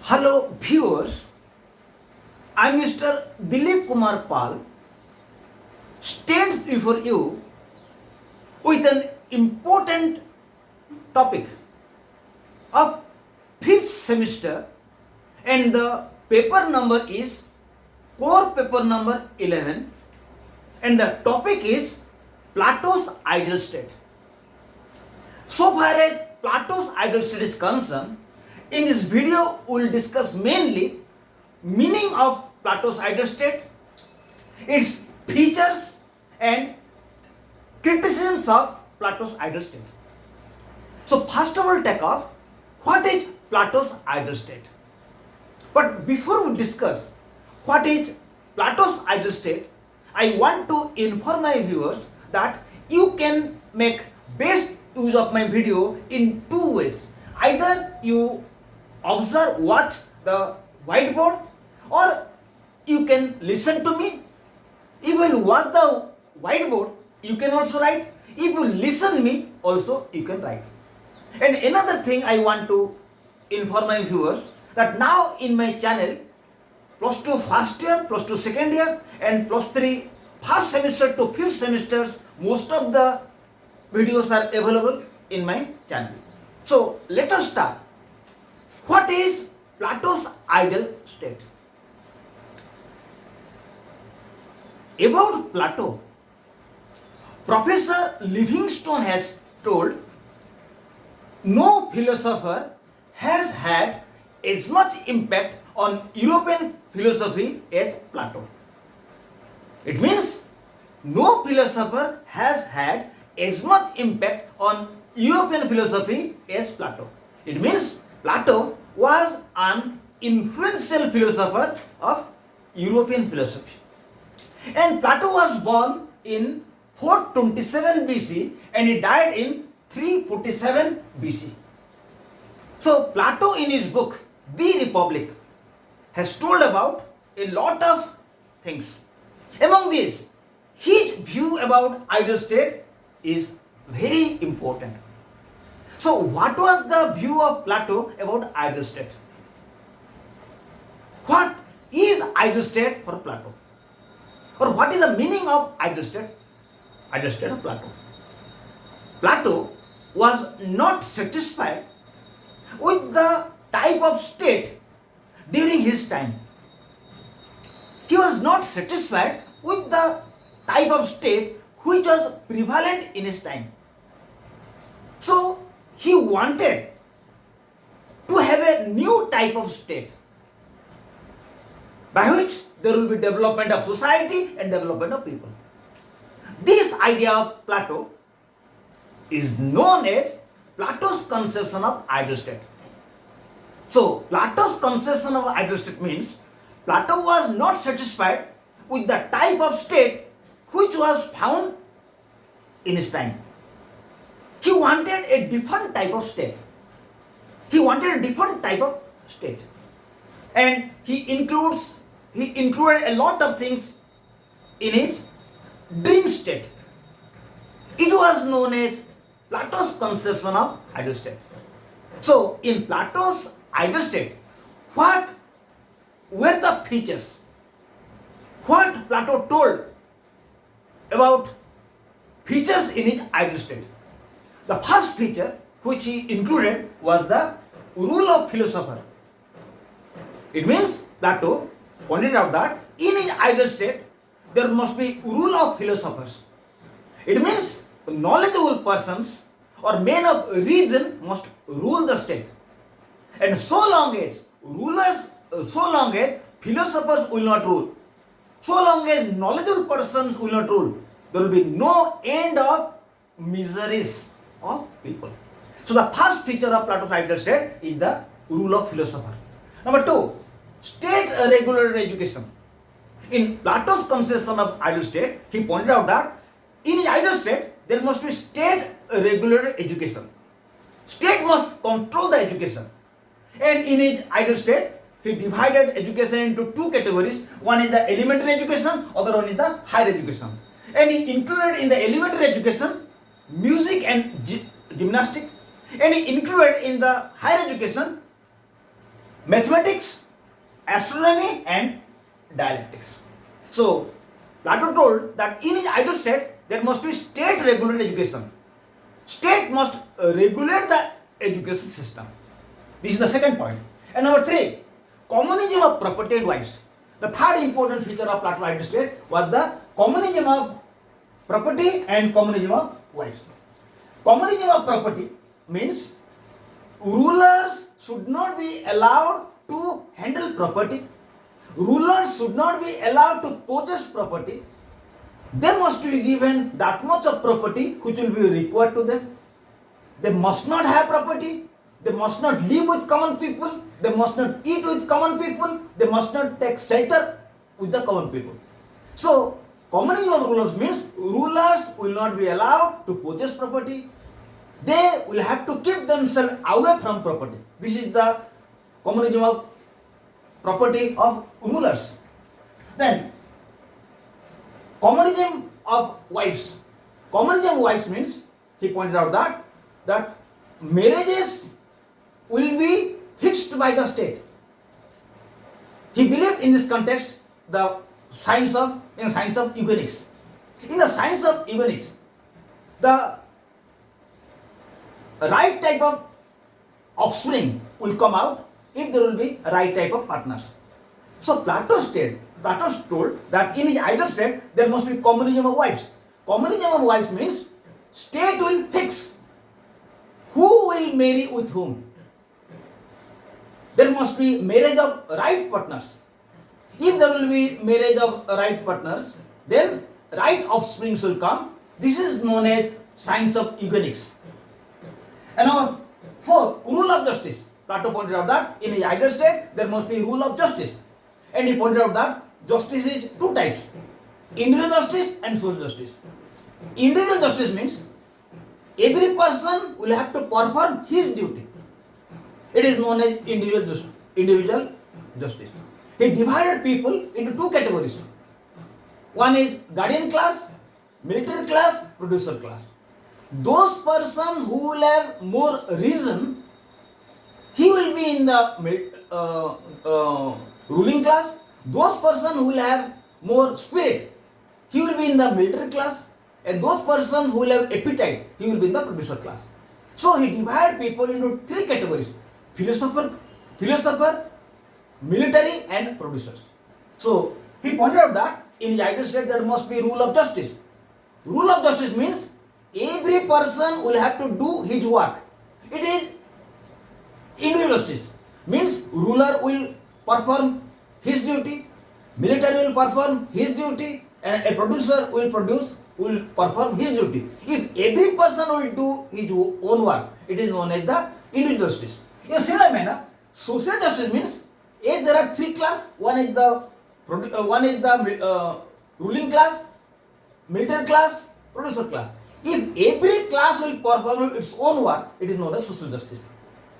Hello viewers, I am Mr. Dilip Kumar Pal, stands before you with an important topic of 5th semester, and the paper number is core paper number 11, and the topic is Plato's ideal state. So far as Plato's ideal state is concerned, in this video we will discuss mainly meaning of Plato's ideal state, its features and criticisms of Plato's ideal state. So first of all, take off, what is Plato's ideal state? But before we discuss what is Plato's ideal state, I want to inform my viewers that you can make best use of my video in two ways. Either you watch the whiteboard, or you can listen to me. If you will watch the whiteboard, you can also write. If you listen me, also you can write. And another thing I want to inform my viewers that now in my channel, plus 2 first year, plus 2 second year, and plus 3 first semester to 5th semesters, most of the videos are available in my channel. So let us start. What is Plato's ideal state? About Plato, Professor Livingstone has told, no philosopher has had as much impact on European philosophy as Plato. It means no philosopher has had as much impact on European philosophy as Plato. It means Plato was an influential philosopher of European philosophy. And Plato was born in 427 BC and he died in 347 BC. So Plato in his book The Republic has told about a lot of things. Among these, his view about ideal state is very important. So what was the view of Plato about ideal state? What is ideal state for Plato? Or what is the meaning of ideal state? Ideal state of Plato. Plato was not satisfied with the type of state during his time. He was not satisfied with the type of state which was prevalent in his time. So he wanted to have a new type of state by which there will be development of society and development of people. This idea of Plato is known as Plato's conception of ideal state. So Plato's conception of ideal state means Plato was not satisfied with the type of state which was found in his time. He wanted a different type of state. He wanted a different type of state. And he included a lot of things in his dream state. It was known as Plato's conception of ideal state. So in Plato's ideal state, what were the features? What Plato told about features in his ideal state? The first feature which he included was the rule of philosopher. It means Plato pointed out that in his ideal state there must be rule of philosophers. It means knowledgeable persons or men of reason must rule the state. And so long as philosophers will not rule, so long as knowledgeable persons will not rule, there will be no end of miseries of people. So the first feature of Plato's ideal state is the rule of philosopher. Number 2, state regulated education. In Plato's conception of ideal state, he pointed out that in his ideal state there must be state regulated education. State must control the education. And in his ideal state, he divided education into two categories. One is the elementary education, other one is the higher education. And he included in the elementary education music and gymnastics, and he included in the higher education mathematics, astronomy and dialectics. So Plato told that in his ideal state there must be state regulated education. State must regulate the education system. This is the second point. And number 3, communism of property and wives. The third important feature of Plato's ideal state was the communism of property and communism of wives. Communism of property means rulers should not be allowed to handle property. Rulers should not be allowed to possess property. They must be given that much of property which will be required to them. They must not have property. They must not live with common people. They must not eat with common people. They must not take shelter with the common people. So, communism of rulers means rulers will not be allowed to possess property. They will have to keep themselves away from property. This is the communism of property of rulers. Then, communism of wives. Communism of wives means, he pointed out that marriages will be fixed by the state. He believed in this context the science of eugenics. In the science of eugenics, the right type of offspring will come out if there will be a right type of partners. So Plato told that in his ideal state there must be communism of wives. Communism of wives means state will fix who will marry with whom. There must be marriage of right partners. If there will be marriage of right partners, then right offspring will come. This is known as science of eugenics. And now, 4, rule of justice. Plato pointed out that in his ideal state there must be rule of justice. And he pointed out that justice is 2 types: individual justice and social justice. Individual justice means every person will have to perform his duty. It is known as individual justice. He divided people into 2 categories. One is guardian class, military class, producer class. Those persons who will have more reason, he will be in the ruling class. Those persons who will have more spirit, he will be in the military class. And those persons who will have appetite, he will be in the producer class. So he divided people into 3 categories: philosopher, military and producers. So he pointed out that in the ideal state there must be rule of justice. Rule of justice means every person will have to do his work. It is individual justice. Means ruler will perform his duty, military will perform his duty, and a producer will perform his duty. If every person will do his own work, it is known as the individual justice. In a similar manner, social justice means if there are 3 classes, one is the ruling class, military class, producer class. If every class will perform its own work, it is known as social justice.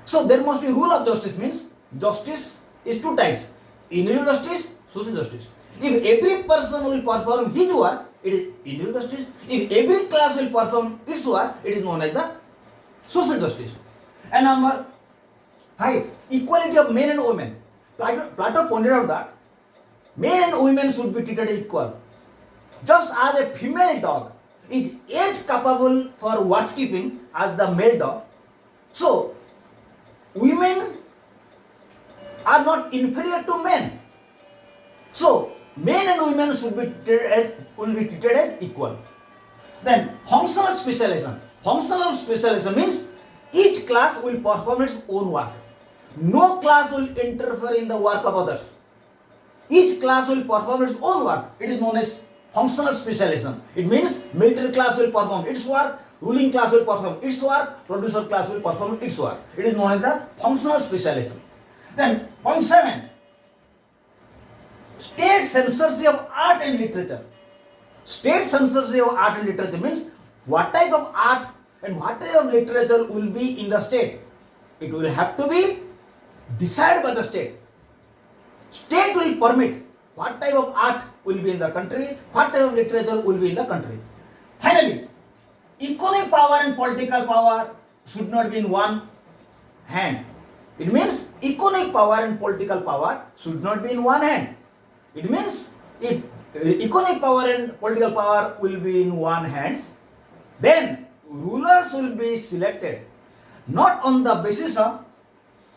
So there must be rule of justice means justice is 2 types: individual justice, social justice. If every person will perform his work, it is individual justice. If every class will perform its work, it is known as the social justice. And number 5, equality of men and women. Plato pointed out that men and women should be treated equal. Just as a female dog is as capable for watchkeeping as the male dog, so women are not inferior to men. So men and women should be treated as equal. Then functional specialization. Functional specialization means each class will perform its own work. No class will interfere in the work of others. Each class will perform its own work. It is known as functional specialization. It means military class will perform its work, ruling class will perform its work, producer class will perform its work. It is known as the functional specialization. Then point 7, state censorship of art and literature. State censorship of art and literature means what type of art and what type of literature will be in the state. It will have to be decided by the state. State will permit what type of art will be in the country, what type of literature will be in the country. Finally, economic power and political power should not be in one hand. It means economic power and political power should not be in one hand. It means if economic power and political power will be in one hands, then rulers will be selected not on the basis of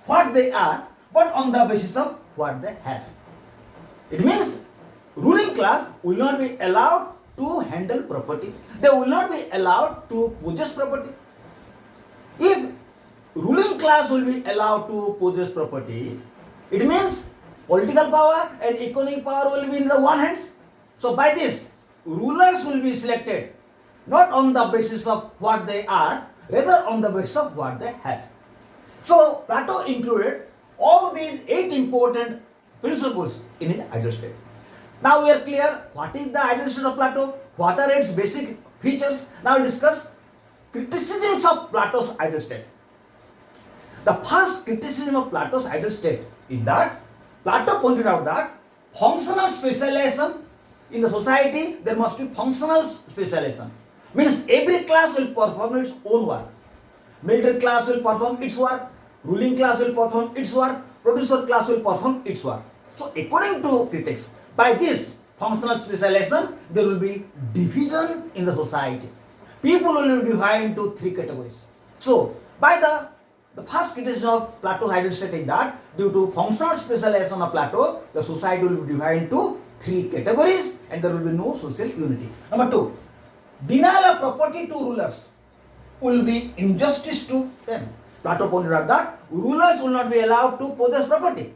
what they are, but on the basis of what they have. It means ruling class will not be allowed to handle property. They will not be allowed to possess property. If ruling class will be allowed to possess property, it means political power and economic power will be in the one hands. So by this, rulers will be selected not on the basis of what they are, rather on the basis of what they have. So Plato included all these 8 important principles in his ideal state. Now we are clear what is the ideal state of Plato, what are its basic features. Now we discuss criticisms of Plato's ideal state. The first criticism of Plato's ideal state is that Plato pointed out that functional specialization in the society, there must be functional specialization. Means every class will perform its own work. Military class will perform its work, ruling class will perform its work, producer class will perform its work. So according to critics, by this functional specialization, there will be division in the society. People will be divided into 3 categories. So by the first criticism of Plato's ideal state is that due to functional specialization of Plato, the society will be divided into 3 categories and there will be no social unity. Number 2, denial of property to rulers will be injustice to them. Plato pointed out that rulers will not be allowed to possess property.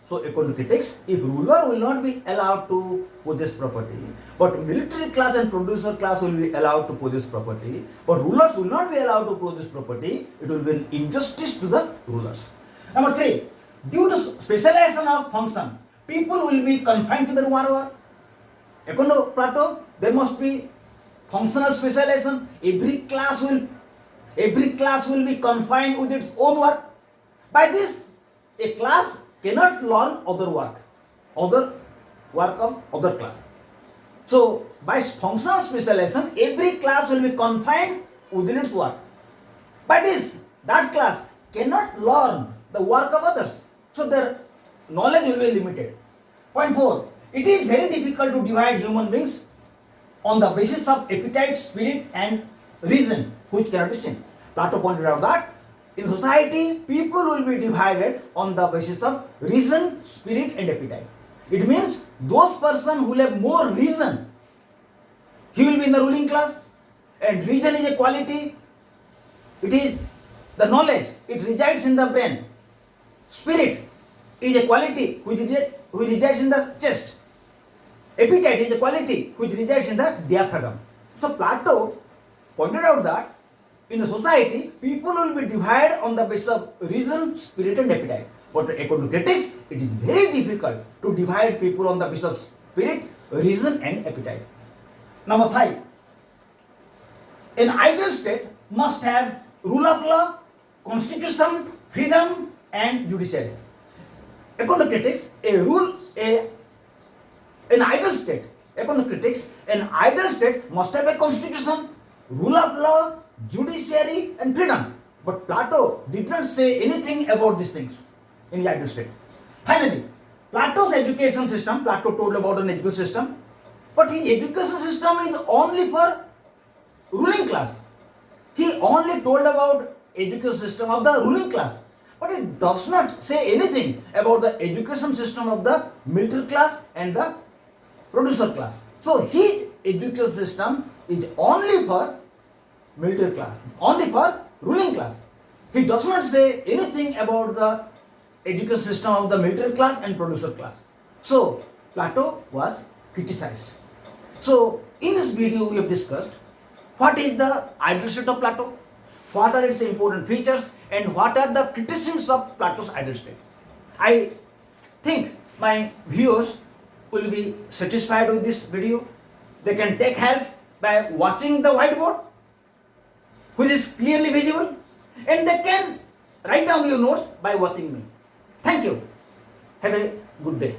So according to critics, if ruler will not be allowed to possess property, but military class and producer class will be allowed to possess property, but rulers will not be allowed to possess property, it will be an injustice to the rulers. Number 3, due to specialization of function, people will be confined to their one work. According to Plato, there must be functional specialization. Every class will be confined with its own work. By this, a class cannot learn other work of other class. So by functional specialization, every class will be confined within its work. By this, that class cannot learn the work of others. So their knowledge will be limited. Point 4, it is very difficult to divide human beings on the basis of appetite, spirit and reason, which cannot be seen. Plato pointed out that in society, people will be divided on the basis of reason, spirit and appetite. It means those persons who have more reason, he will be in the ruling class, and reason is a quality, it is the knowledge, it resides in the brain. Spirit is a quality which resides in the chest. Appetite is a quality which resides in the diaphragm. So Plato pointed out that in the society, people will be divided on the basis of reason, spirit and appetite. But according to critics, it is very difficult to divide people on the basis of spirit, reason and appetite. Number 5, an ideal state must have rule of law, constitution, freedom and judiciary. According to critics, an ideal state, according to critics, an ideal state must have a constitution, rule of law, judiciary and freedom. But Plato did not say anything about these things in the ideal state. Finally, Plato's education system, Plato told about an education system, but his education system is only for ruling class. He only told about education system of the ruling class, but it does not say anything about the education system of the military class and the producer class. So his education system is only for military class, only for ruling class. He does not say anything about the education system of the military class and producer class. So Plato was criticized. So in this video we have discussed what is the ideal state of Plato, what are its important features and what are the criticisms of Plato's ideal state. I think my viewers will be satisfied with this video. They can take help by watching the whiteboard, which is clearly visible, and they can write down your notes by watching me. Thank you. Have a good day.